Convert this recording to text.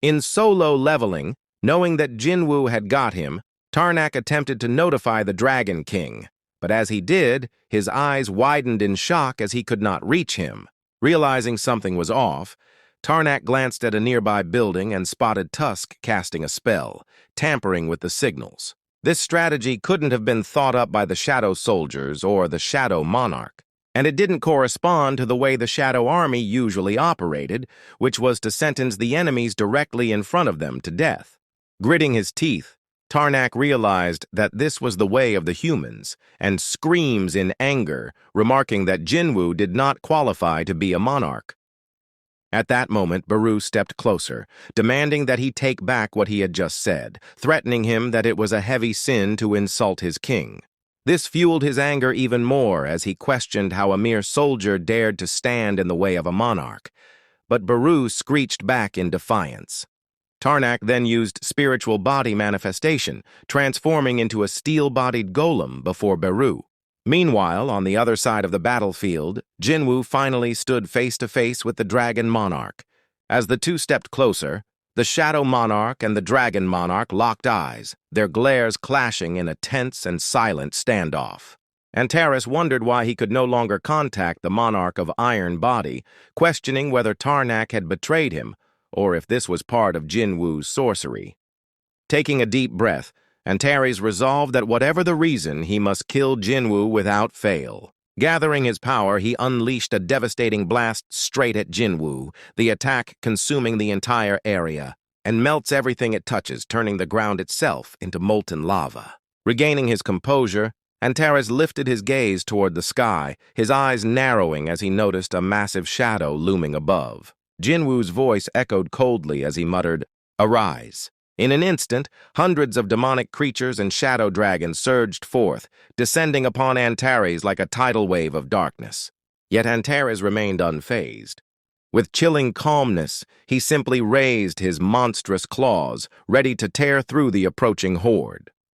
In solo leveling, knowing that Jin Woo had got him, Tarnac attempted to notify the Dragon King, but as he did, his eyes widened in shock as he could not reach him. Realizing something was off, Tarnac glanced at a nearby building and spotted Tusk casting a spell, tampering with the signals. This strategy couldn't have been thought up by the Shadow Soldiers or the Shadow Monarch, and it didn't correspond to the way the Shadow Army usually operated, which was to sentence the enemies directly in front of them to death. Gritting his teeth, Tarnac realized that this was the way of the humans, and screams in anger, remarking that Jin Woo did not qualify to be a monarch. At that moment, Baru stepped closer, demanding that he take back what he had just said, threatening him that it was a heavy sin to insult his king. This fueled his anger even more as he questioned how a mere soldier dared to stand in the way of a monarch. But Baru screeched back in defiance. Tarnac then used spiritual body manifestation, transforming into a steel-bodied golem before Baru. Meanwhile, on the other side of the battlefield, Jin Woo finally stood face-to-face with the Dragon Monarch. As the two stepped closer, the Shadow Monarch and the Dragon Monarch locked eyes, their glares clashing in a tense and silent standoff. Antares wondered why he could no longer contact the Monarch of Iron Body, questioning whether Tarnac had betrayed him, or if this was part of Jin Woo's sorcery. Taking a deep breath, Antares resolved that whatever the reason, he must kill Jin Woo without fail. Gathering his power, he unleashed a devastating blast straight at Jin Woo, the attack consuming the entire area, and melts everything it touches, turning the ground itself into molten lava. Regaining his composure, Antares lifted his gaze toward the sky, his eyes narrowing as he noticed a massive shadow looming above. Jin Woo's voice echoed coldly as he muttered, "Arise." In an instant, hundreds of demonic creatures and shadow dragons surged forth, descending upon Antares like a tidal wave of darkness. Yet Antares remained unfazed. With chilling calmness, he simply raised his monstrous claws, ready to tear through the approaching horde.